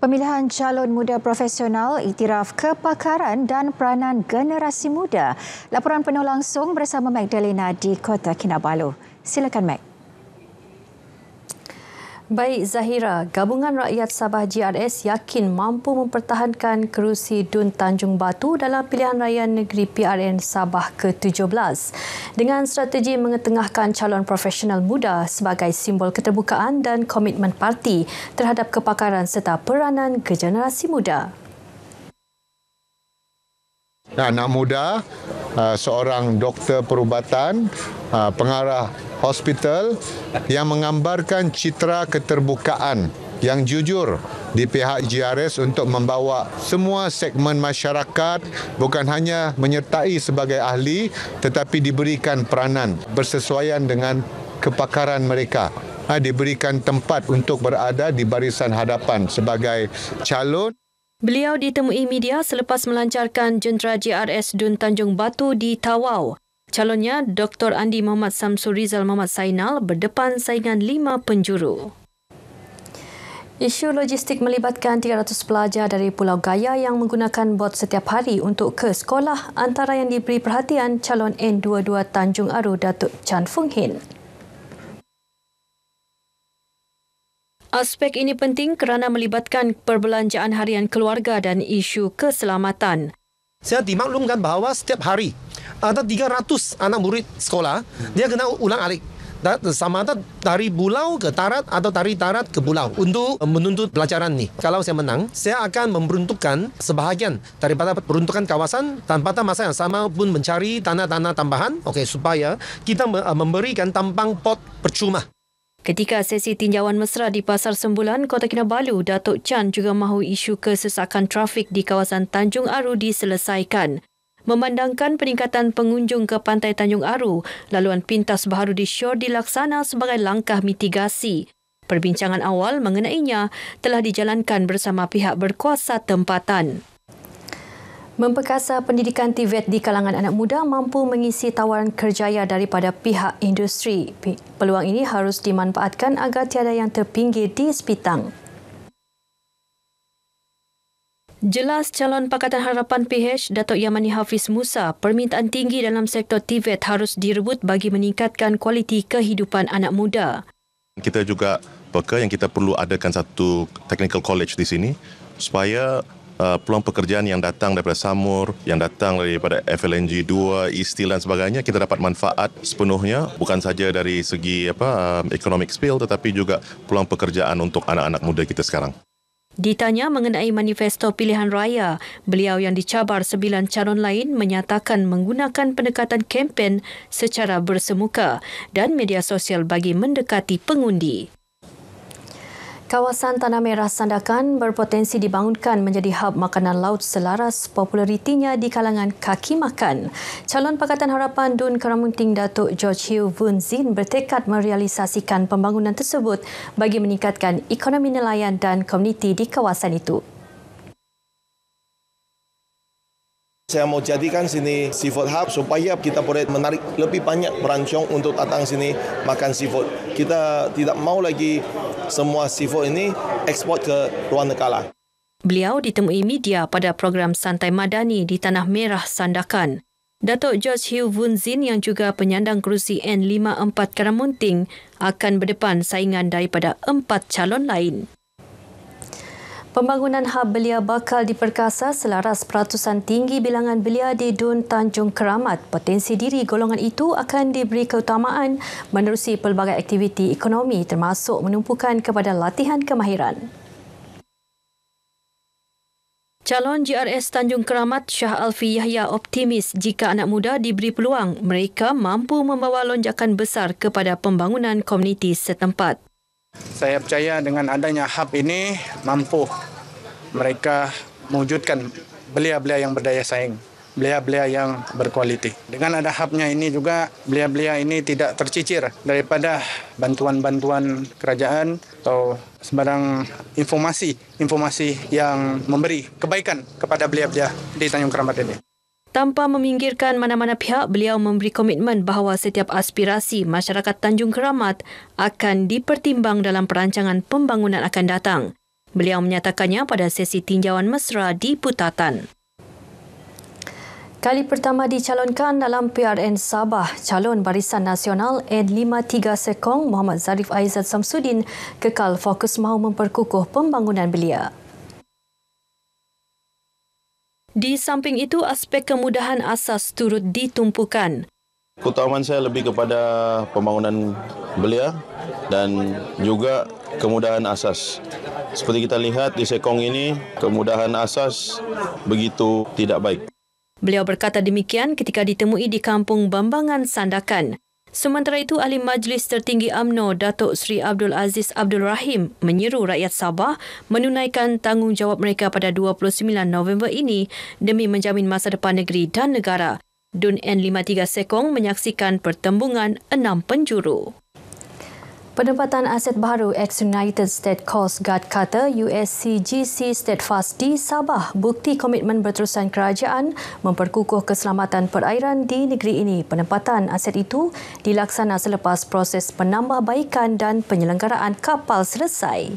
Pemilihan calon muda profesional, iktiraf kepakaran dan peranan generasi muda. Laporan penuh langsung bersama Magdalena di Kota Kinabalu. Silakan Mag. Baik Zahira, Gabungan Rakyat Sabah GRS yakin mampu mempertahankan kerusi Dun Tanjung Batu dalam pilihan raya negeri PRN Sabah ke-17 dengan strategi mengetengahkan calon profesional muda sebagai simbol keterbukaan dan komitmen parti terhadap kepakaran serta peranan generasi muda. Anak muda, seorang doktor perubatan, pengarah hospital yang menggambarkan citra keterbukaan yang jujur di pihak GRS untuk membawa semua segmen masyarakat bukan hanya menyertai sebagai ahli tetapi diberikan peranan bersesuaian dengan kepakaran mereka. Diberikan tempat untuk berada di barisan hadapan sebagai calon. Beliau ditemui media selepas melancarkan jentera GRS Dun Tanjung Batu di Tawau. Calonnya, Dr. Andi Muhammad Samsul Rizal Muhammad Sainal berdepan saingan 5 penjuru. Isu logistik melibatkan 300 pelajar dari Pulau Gaya yang menggunakan bot setiap hari untuk ke sekolah antara yang diberi perhatian calon N22 Tanjung Aru Datuk Chan Fung Hin. Aspek ini penting kerana melibatkan perbelanjaan harian keluarga dan isu keselamatan. Saya dimaklumkan bahawa setiap hari ada 300 anak murid sekolah, dia kena ulang alik. Sama ada dari pulau ke darat atau dari darat ke pulau untuk menuntut pelajaran ni. Kalau saya menang, saya akan memperuntukkan sebahagian daripada peruntukan kawasan dan pada masa yang sama pun mencari tanah-tanah tambahan supaya kita memberikan tambang pot percuma. Ketika sesi tinjauan mesra di Pasar Sembulan, Kota Kinabalu, Datuk Chan juga mahu isu kesesakan trafik di kawasan Tanjung Aru diselesaikan. Memandangkan peningkatan pengunjung ke pantai Tanjung Aru, laluan pintas baharu di Shore dilaksana sebagai langkah mitigasi. Perbincangan awal mengenainya telah dijalankan bersama pihak berkuasa tempatan. Memperkasa pendidikan TVET di kalangan anak muda mampu mengisi tawaran kerjaya daripada pihak industri. Peluang ini harus dimanfaatkan agar tiada yang terpinggir di sepitang. Jelas calon Pakatan Harapan PH, Datuk Yamani Hafiz Musa, permintaan tinggi dalam sektor TVET harus direbut bagi meningkatkan kualiti kehidupan anak muda. Kita juga peka yang kita perlu adakan satu technical college di sini supaya peluang pekerjaan yang datang daripada Samur, yang datang daripada FLNG 2, E-Steel dan sebagainya, kita dapat manfaat sepenuhnya, bukan saja dari segi economic scale tetapi juga peluang pekerjaan untuk anak-anak muda kita sekarang. Ditanya mengenai manifesto pilihan raya, beliau yang dicabar 9 calon lain menyatakan menggunakan pendekatan kempen secara bersemuka dan media sosial bagi mendekati pengundi. Kawasan Tanah Merah Sandakan berpotensi dibangunkan menjadi hub makanan laut selaras popularitinya di kalangan kaki makan. Calon Pakatan Harapan Dun Keramunting Datuk George Hew Vun Zin bertekad merealisasikan pembangunan tersebut bagi meningkatkan ekonomi nelayan dan komuniti di kawasan itu. Saya mau jadikan sini seafood hub supaya kita boleh menarik lebih banyak perancong untuk datang sini makan seafood. Kita tidak mau lagi semua seafood ini ekspor ke luar negara. Beliau ditemui media pada program Santai Madani di Tanah Merah Sandakan. Datuk George Hew Vun Zin yang juga penyandang kerusi N54 Keramunting akan berdepan saingan daripada 4 calon lain. Pembangunan hub belia bakal diperkasa selaras peratusan tinggi bilangan belia di Dun Tanjung Keramat. Potensi diri golongan itu akan diberi keutamaan menerusi pelbagai aktiviti ekonomi termasuk menumpukan kepada latihan kemahiran. Calon GRS Tanjung Keramat Shah Alfi Yahya optimis jika anak muda diberi peluang, mereka mampu membawa lonjakan besar kepada pembangunan komuniti setempat. Saya percaya dengan adanya hub ini mampu mereka mewujudkan belia-belia yang berdaya saing, belia-belia yang berkualiti. Dengan ada hubnya ini juga, belia-belia ini tidak tercicir daripada bantuan-bantuan kerajaan atau sebarang informasi yang memberi kebaikan kepada belia-belia di Tanjung Keramat ini. Tanpa meminggirkan mana-mana pihak, beliau memberi komitmen bahawa setiap aspirasi masyarakat Tanjung Keramat akan dipertimbang dalam perancangan pembangunan akan datang. Beliau menyatakannya pada sesi tinjauan mesra di Putatan. Kali pertama dicalonkan dalam PRN Sabah, calon Barisan Nasional N53 Sekong Muhammad Zarif Aizat Samsudin kekal fokus mahu memperkukuh pembangunan belia. Di samping itu, aspek kemudahan asas turut ditumpukan. Keutamaan saya lebih kepada pembangunan belia dan juga kemudahan asas. Seperti kita lihat di Sekong ini, kemudahan asas begitu tidak baik. Beliau berkata demikian ketika ditemui di Kampung Bambangan, Sandakan. Sementara itu, Ahli Majlis Tertinggi UMNO Datuk Seri Abdul Aziz Abdul Rahim menyeru rakyat Sabah menunaikan tanggungjawab mereka pada 29 November ini demi menjamin masa depan negeri dan negara. DUN N53 Sekong menyaksikan pertembungan 6 penjuru. Penempatan aset baru ex-United States Coast Guard kata USCGC Steadfast di Sabah bukti komitmen berterusan kerajaan memperkukuh keselamatan perairan di negeri ini. Penempatan aset itu dilaksana selepas proses penambahbaikan dan penyelenggaraan kapal selesai.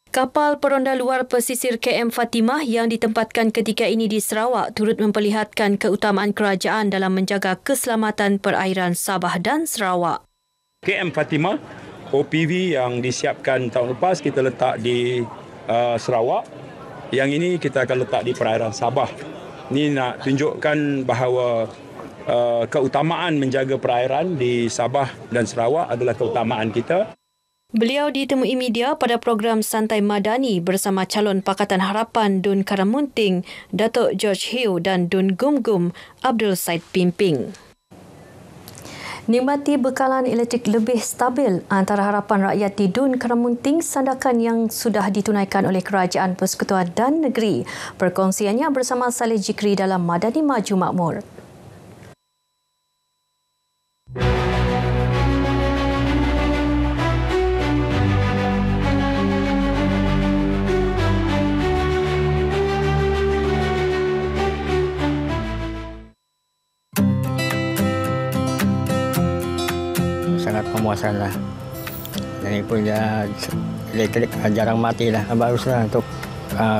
Kapal peronda luar pesisir KM Fatimah yang ditempatkan ketika ini di Sarawak turut memperlihatkan keutamaan kerajaan dalam menjaga keselamatan perairan Sabah dan Sarawak. KM Fatimah, OPV yang disiapkan tahun lepas kita letak di Sarawak. Yang ini kita akan letak di perairan Sabah. Ini nak tunjukkan bahawa keutamaan menjaga perairan di Sabah dan Sarawak adalah keutamaan kita. Beliau ditemui media pada program Santai Madani bersama calon Pakatan Harapan DUN Karamunting, Datuk George Hiu dan DUN Gum Abdul Said Pimping. Nikmati bekalan elektrik lebih stabil antara harapan rakyat di DUN Karamunting Sandakan yang sudah ditunaikan oleh Kerajaan Persekutuan dan Negeri. Perkongsiannya bersama Saleh Jikri dalam Madani Maju Makmur. Sangat memuaskan lah. Ini punya elektrik jarang mati lah. Baguslah untuk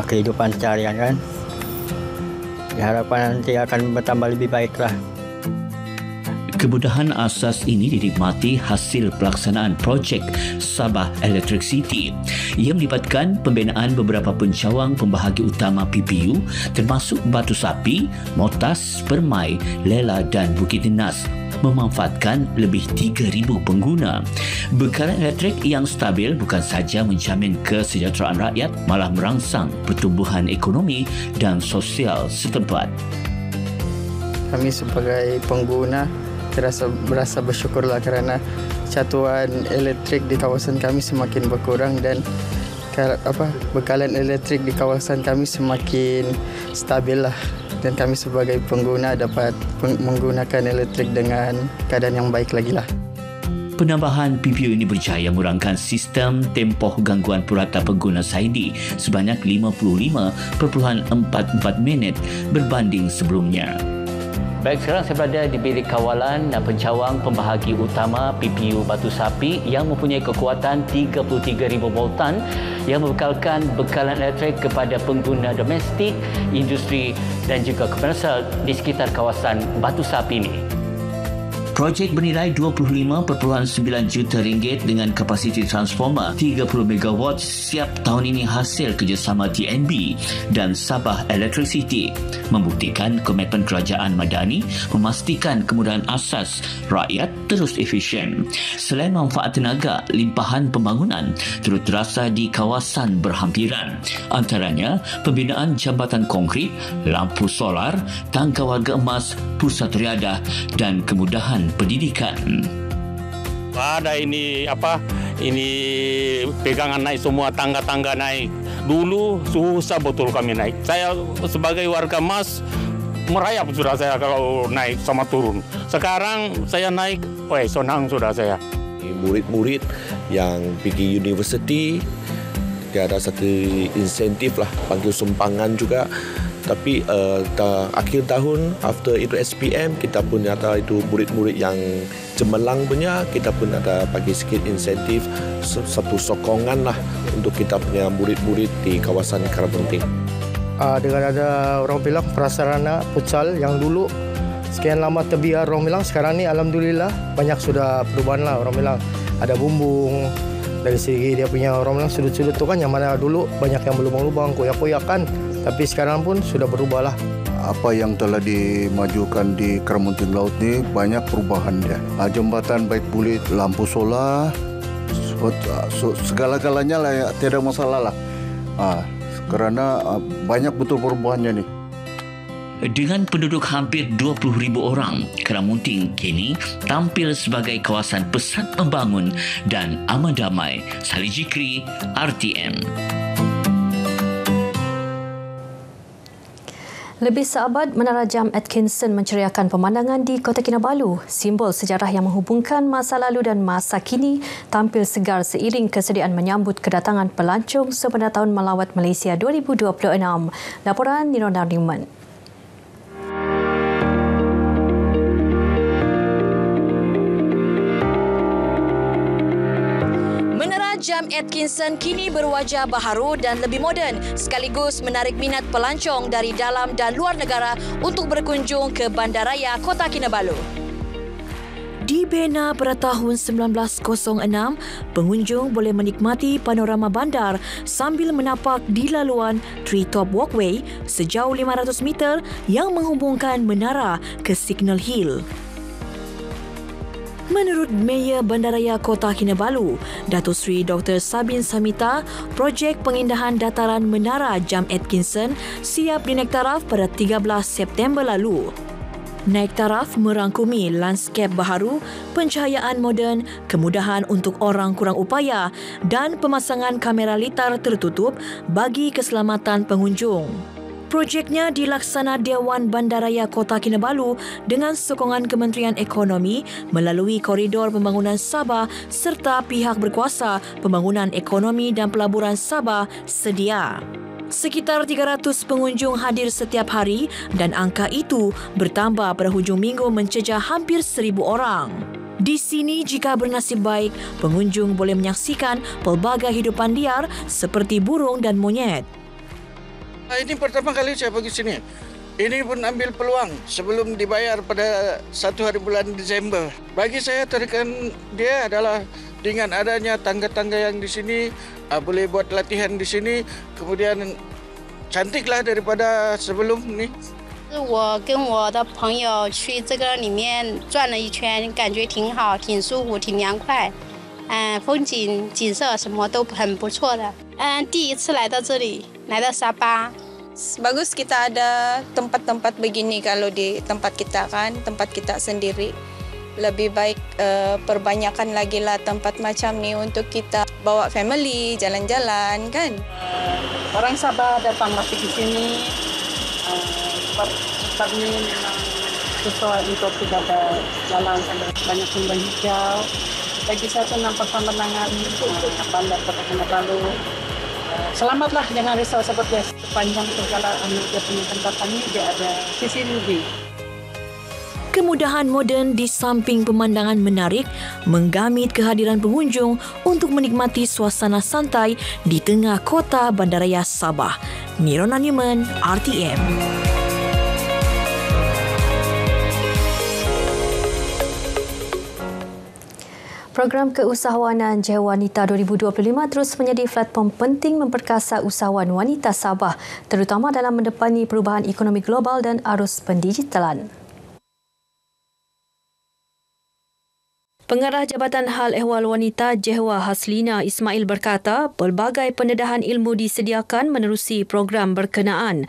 kehidupan seharian kan. Harapan nanti akan bertambah lebih baik lah. Kemudahan asas ini dinikmati hasil pelaksanaan projek Sabah Electric City yang melibatkan pembinaan beberapa pencawang pembahagi utama PPU termasuk Batu Sapi, Motas, Permai, Lela dan Bukit Tenas memanfaatkan lebih 3,000 pengguna. Bekalan elektrik yang stabil bukan sahaja menjamin kesejahteraan rakyat, malah merangsang pertumbuhan ekonomi dan sosial setempat. Kami sebagai pengguna berasa bersyukurlah kerana catuan elektrik di kawasan kami semakin berkurang dan bekalan elektrik di kawasan kami semakin stabil lah. Dan kami sebagai pengguna dapat menggunakan elektrik dengan keadaan yang baik lagi lah. Penambahan PPU ini berjaya mengurangkan sistem tempoh gangguan purata pengguna Saidi sebanyak 55.44 minit berbanding sebelumnya. Baik, sekarang saya berada di bilik kawalan pencawang pembahagi utama PPU Batu Sapi yang mempunyai kekuatan 33,000 voltan yang membekalkan bekalan elektrik kepada pengguna domestik, industri dan juga komersial di sekitar kawasan Batu Sapi ini. Projek bernilai 25.9 juta ringgit dengan kapasiti transformer 30 megawatt siap tahun ini hasil kerjasama TNB dan Sabah Electricity membuktikan komitmen kerajaan Madani memastikan kemudahan asas rakyat terus efisien. Selain manfaat tenaga, limpahan pembangunan turut terasa di kawasan berhampiran. Antaranya pembinaan jambatan konkrit, lampu solar, tangga warga emas, pusat riadah dan kemudahan pendidikan. Ada ini pegangan naik semua, tangga-tangga naik. Dulu susah betul kami naik. Saya sebagai warga emas merayap sudah saya kalau naik sama turun. Sekarang saya naik, senang sudah saya. Murid-murid yang pergi universiti, dia ada satu insentif lah, panggil sumbangan juga. Tapi akhir tahun, after itu SPM, kita pun ada itu murid-murid yang cemerlang punya, kita pun ada bagi sikit insentif, satu sokongan lah untuk kita punya murid-murid di kawasan Karapenteng. Dengan ada orang bilang prasarana futsal yang dulu sekian lama terbiar orang bilang, sekarang ni alhamdulillah banyak sudah perubahan lah orang bilang. Ada bumbung, dari segi dia punya orang bilang sudut-sudut tu kan yang mana dulu banyak yang berlubang-lubang, koyak-koyak kan. Tapi sekarang pun sudah berubah lah. Apa yang telah dimajukan di Karapenteng Laut ni banyak perubahan dia. Jembatan baik bulit, lampu solar, segala-galanya lah ya, tiada masalah lah. Kerana banyak betul perubahannya ni. Dengan penduduk hampir 20,000 orang, Karapenteng kini tampil sebagai kawasan pesat membangun dan aman damai. Salih Jikri, RTM. Lebih seabad, Menara Jam Atkinson menceriakan pemandangan di Kota Kinabalu. Simbol sejarah yang menghubungkan masa lalu dan masa kini tampil segar seiring kesediaan menyambut kedatangan pelancong sepanjang tahun melawat Malaysia 2026. Laporan Nirona Newman. Jam Atkinson kini berwajah baharu dan lebih moden sekaligus menarik minat pelancong dari dalam dan luar negara untuk berkunjung ke Bandaraya Kota Kinabalu. Dibina pada tahun 1906, pengunjung boleh menikmati panorama bandar sambil menapak di laluan Treetop Walkway sejauh 500 meter yang menghubungkan menara ke Signal Hill. Menurut Mayor Bandaraya Kota Kinabalu, Datuk Seri Dr. Sabin Samita, projek pengindahan dataran Menara Jam Atkinson siap dinaik taraf pada 13 September lalu. Naik taraf merangkumi lanskap baharu, pencahayaan moden, kemudahan untuk orang kurang upaya dan pemasangan kamera litar tertutup bagi keselamatan pengunjung. Projeknya dilaksana Dewan Bandaraya Kota Kinabalu dengan sokongan Kementerian Ekonomi melalui Koridor Pembangunan Sabah serta pihak berkuasa Pembangunan Ekonomi dan Pelaburan Sabah sedia. Sekitar 300 pengunjung hadir setiap hari dan angka itu bertambah pada hujung minggu mencecah hampir 1,000 orang. Di sini jika bernasib baik, pengunjung boleh menyaksikan pelbagai hidupan liar seperti burung dan monyet. Ini pertama kali saya pergi sini. Ini pun ambil peluang sebelum dibayar pada 1 hari bulan Disember. Bagi saya tarikan dia adalah dengan adanya tangga-tangga yang di sini, boleh buat latihan di sini, kemudian cantiklah daripada sebelum ni. 我跟我的朋友去这个里面转了一圈，感觉挺好，挺舒服，挺凉快。风景景色什么都很不错的。第一次来到这里，来到沙巴。Bagus kita ada tempat-tempat begini kalau di tempat kita kan, tempat kita sendiri. Lebih baik perbanyakkan lagi lah tempat macam ni untuk kita bawa family, jalan-jalan kan. Orang Sabah datang masih di sini. Tempat ini memang sesuai untuk kita jalan sampai banyak tumbuhan hijau. Bagi saya senang pemandangan bandar Kota Kinabalu. Selamatlah, jangan risau seperti sepanjang perjalanan dia punya tempat ini dia ada CCTV. Kemudahan moden di samping pemandangan menarik menggamit kehadiran pengunjung untuk menikmati suasana santai di tengah kota Bandaraya Sabah. Nirona Newman, RTM. Program Keusahawanan Jiwa Wanita 2025 terus menjadi platform penting memperkasa usahawan wanita Sabah, terutama dalam mendepani perubahan ekonomi global dan arus pendigitalan. Pengarah Jabatan Hal Ehwal Wanita Jehwa Haslina Ismail berkata, pelbagai pendedahan ilmu disediakan menerusi program berkenaan.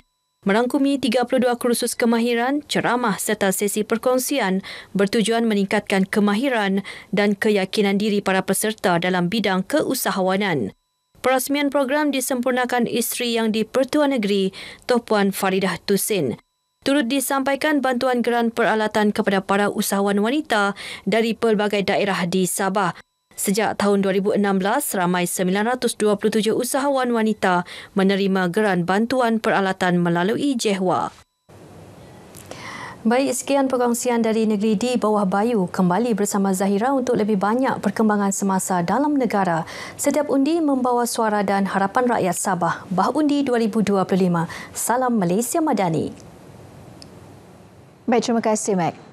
Merangkumi 32 kursus kemahiran, ceramah serta sesi perkongsian bertujuan meningkatkan kemahiran dan keyakinan diri para peserta dalam bidang keusahawanan. Perasmian program disempurnakan isteri yang di-Pertuan Negeri, Puan Faridah Tusin. Turut disampaikan bantuan geran peralatan kepada para usahawan wanita dari pelbagai daerah di Sabah. Sejak tahun 2016, ramai 927 usahawan wanita menerima geran bantuan peralatan melalui JEHWA. Baik, sekian perkongsian dari Negeri di Bawah Bayu. Kembali bersama Zahira untuk lebih banyak perkembangan semasa dalam negara. Setiap undi membawa suara dan harapan rakyat Sabah. Bahundi 2025. Salam Malaysia Madani. Baik, terima kasih, Mac.